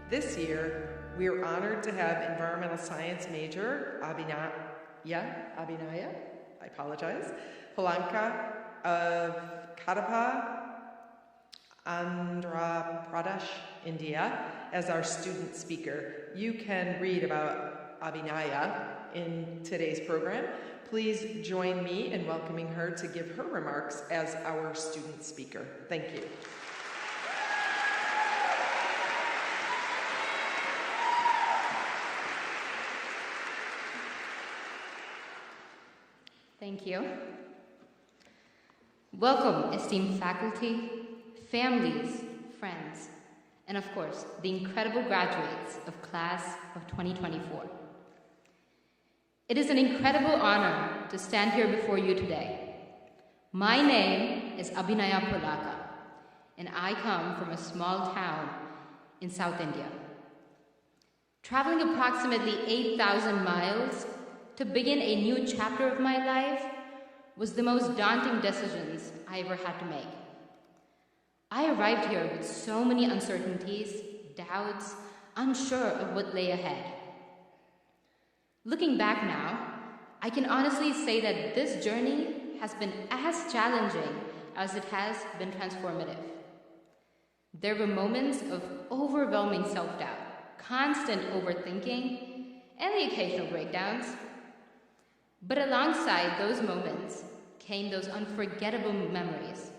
This year, we are honored to have environmental science major Abhinaya, I apologize, Polaka of Kadapa, Andhra Pradesh, India, as our student speaker. You can read about Abhinaya in today's program. Please join me in welcoming her to give her remarks as our student speaker. Thank you. Thank you. Welcome, esteemed faculty, families, friends, and of course, the incredible graduates of class of 2024. It is an incredible honor to stand here before you today. My name is Abhinaya Polaka, and I come from a small town in South India. Traveling approximately 8,000 miles to begin a new chapter of my life was the most daunting decisions I ever had to make. I arrived here with so many uncertainties, doubts, unsure of what lay ahead. Looking back now, I can honestly say that this journey has been as challenging as it has been transformative. There were moments of overwhelming self-doubt, constant overthinking, and the occasional breakdowns. But alongside those moments came those unforgettable memories,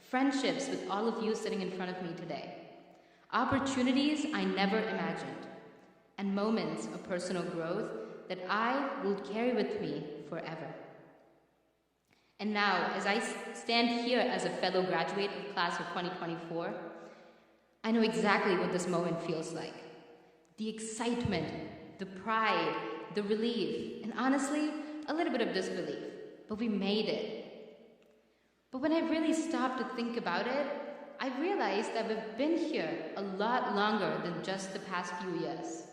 friendships with all of you sitting in front of me today, opportunities I never imagined, and moments of personal growth that I will carry with me forever. And now, as I stand here as a fellow graduate of class of 2024, I know exactly what this moment feels like. The excitement, the pride, the relief, and honestly, a little bit of disbelief, but we made it. But when I really stopped to think about it, I realized that we've been here a lot longer than just the past few years.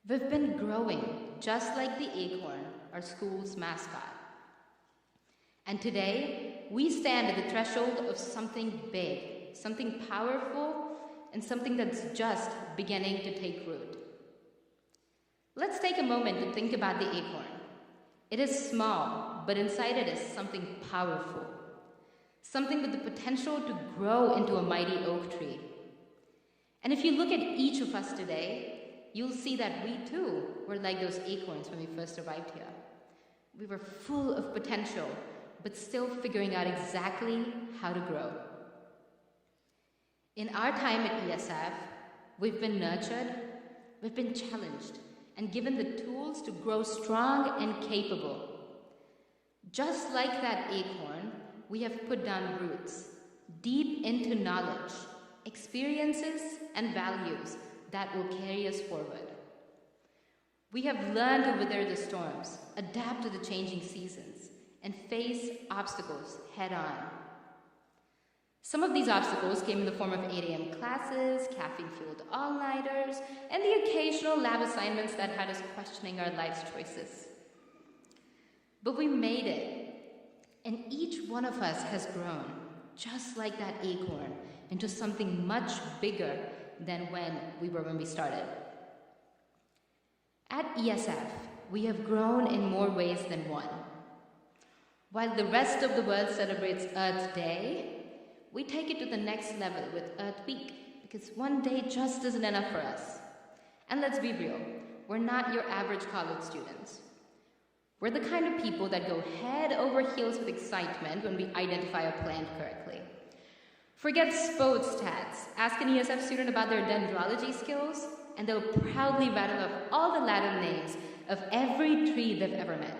We've been growing, just like the Acorn, our school's mascot. And today, we stand at the threshold of something big, something powerful, and something that's just beginning to take root. Let's take a moment to think about the Acorn. It is small, but inside it is something powerful. Something with the potential to grow into a mighty oak tree. And if you look at each of us today, you'll see that we too were like those acorns when we first arrived here. We were full of potential, but still figuring out exactly how to grow. In our time at ESF, we've been nurtured, we've been challenged, and given the tools to grow strong and capable. Just like that acorn, we have put down roots, deep into knowledge, experiences, and values that will carry us forward. We have learned to weather the storms, adapt to the changing seasons, and face obstacles head-on. Some of these obstacles came in the form of 8 a.m. classes, caffeine-fueled all-nighters, and the occasional lab assignments that had us questioning our life's choices. But we made it, and each one of us has grown, just like that acorn, into something much bigger than when we started. At ESF, we have grown in more ways than one. While the rest of the world celebrates Earth Day, we take it to the next level with Earth Week, because one day just isn't enough for us. And let's be real, we're not your average college students. We're the kind of people that go head over heels with excitement when we identify a plant correctly. Forget sports stats. Ask an ESF student about their dendrology skills, and they'll proudly rattle off all the Latin names of every tree they've ever met.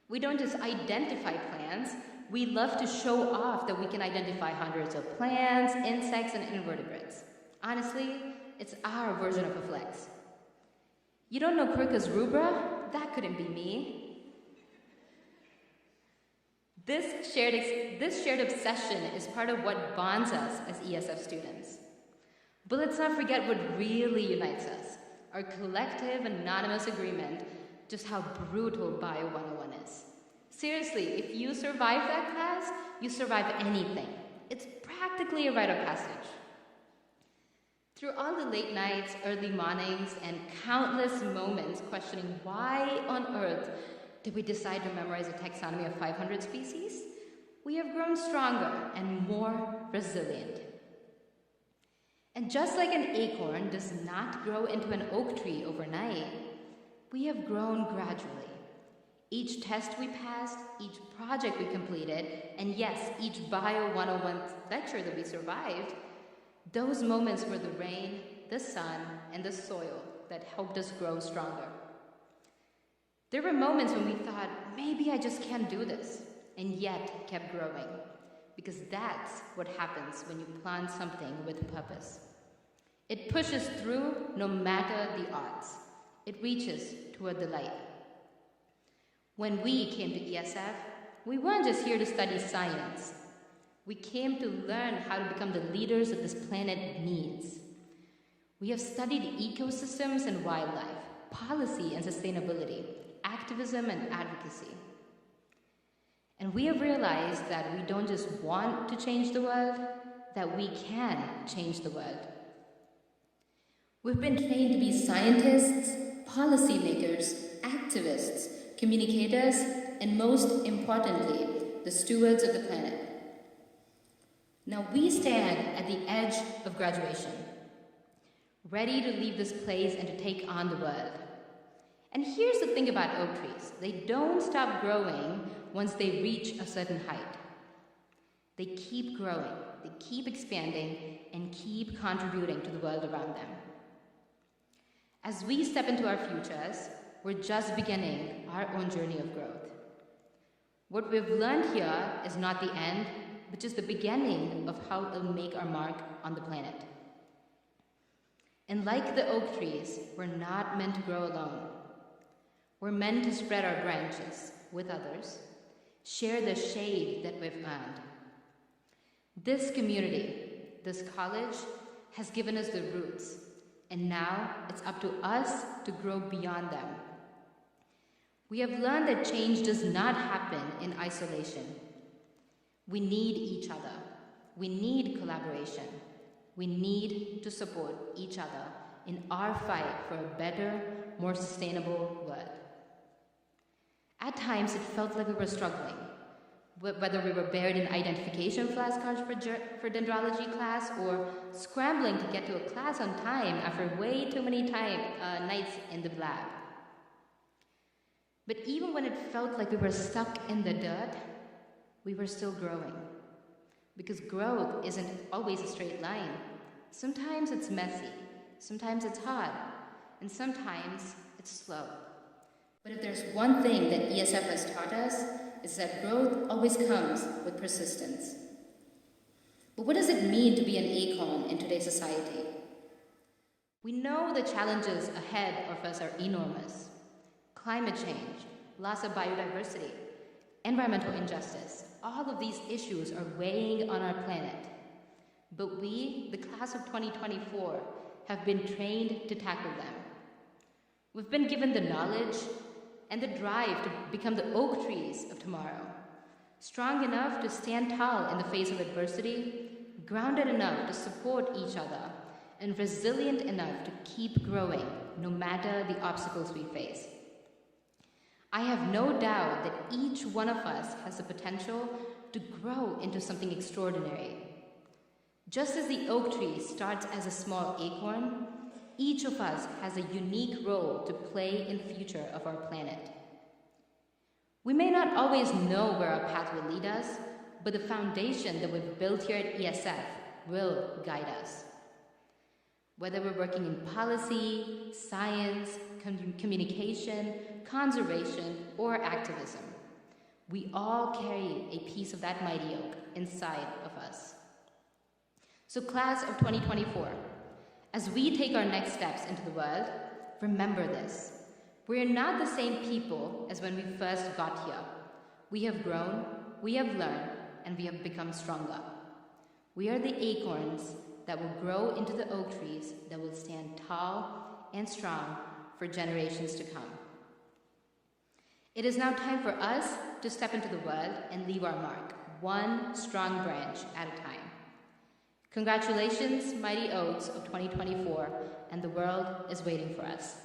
We don't just identify plants, we love to show off that we can identify hundreds of plants, insects, and invertebrates. Honestly, it's our version of a flex. You don't know Quercus rubra? That couldn't be me. This shared obsession is part of what bonds us as ESF students. But let's not forget what really unites us, our collective anonymous agreement just how brutal Bio 101 is. Seriously, if you survive that class, you survive anything. It's practically a rite of passage. Through all the late nights, early mornings, and countless moments questioning why on earth did we decide to memorize a taxonomy of 500 species, we have grown stronger and more resilient. And just like an acorn does not grow into an oak tree overnight, we have grown gradually. Each test we passed, each project we completed, and yes, each Bio 101 lecture that we survived, those moments were the rain, the sun, and the soil that helped us grow stronger. There were moments when we thought, maybe I just can't do this, and yet kept growing, because that's what happens when you plant something with purpose. It pushes through no matter the odds. It reaches toward the light. When we came to ESF, we weren't just here to study science. We came to learn how to become the leaders that this planet needs. We have studied ecosystems and wildlife, policy and sustainability, activism and advocacy. And we have realized that we don't just want to change the world, that we can change the world. We've been trained to be scientists, policymakers, activists, communicators, and most importantly, the stewards of the planet. Now we stand at the edge of graduation, ready to leave this place and to take on the world. And here's the thing about oak trees. They don't stop growing once they reach a certain height. They keep growing, they keep expanding, and keep contributing to the world around them. As we step into our futures, we're just beginning our own journey of growth. What we've learned here is not the end, but just the beginning of how it'll make our mark on the planet. And like the oak trees, we're not meant to grow alone. We're meant to spread our branches with others, share the shade that we've earned. This community, this college, has given us the roots, and now it's up to us to grow beyond them. We have learned that change does not happen in isolation. We need each other. We need collaboration. We need to support each other in our fight for a better, more sustainable world. At times, it felt like we were struggling, whether we were buried in identification flashcards for dendrology class or scrambling to get to a class on time after way too many nights in the lab. But even when it felt like we were stuck in the dirt, we were still growing. Because growth isn't always a straight line. Sometimes it's messy, sometimes it's hard, and sometimes it's slow. But if there's one thing that ESF has taught us, it's that growth always comes with persistence. But what does it mean to be an acorn in today's society? We know the challenges ahead of us are enormous. Climate change, loss of biodiversity, environmental injustice, all of these issues are weighing on our planet. But we, the class of 2024, have been trained to tackle them. We've been given the knowledge and the drive to become the oak trees of tomorrow, strong enough to stand tall in the face of adversity, grounded enough to support each other, and resilient enough to keep growing no matter the obstacles we face. I have no doubt that each one of us has the potential to grow into something extraordinary. Just as the oak tree starts as a small acorn, each of us has a unique role to play in the future of our planet. We may not always know where our path will lead us, but the foundation that we've built here at ESF will guide us. Whether we're working in policy, science, communication, conservation, or activism, we all carry a piece of that mighty oak inside of us. So class of 2024, as we take our next steps into the world, remember this. We are not the same people as when we first got here. We have grown, we have learned, and we have become stronger. We are the acorns that will grow into the oak trees that will stand tall and strong for generations to come. It is now time for us to step into the world and leave our mark, one strong branch at a time. Congratulations, mighty oaks of 2024, and the world is waiting for us.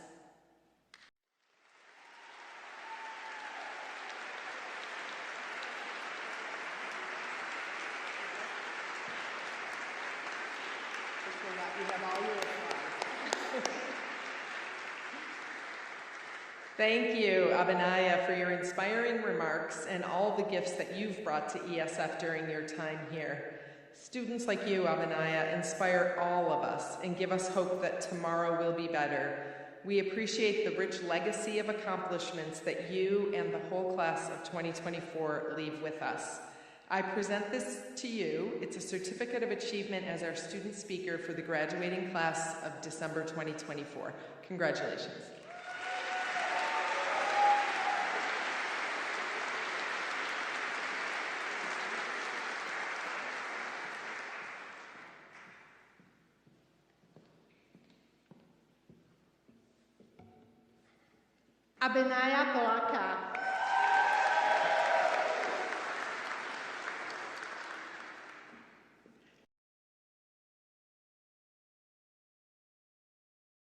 Thank you, Abhinaya, for your inspiring remarks and all the gifts that you've brought to ESF during your time here. Students like you, Abhinaya, inspire all of us and give us hope that tomorrow will be better. We appreciate the rich legacy of accomplishments that you and the whole class of 2024 leave with us. I present this to you. It's a certificate of achievement as our student speaker for the graduating class of December 2024. Congratulations. Abhinaya Polaka.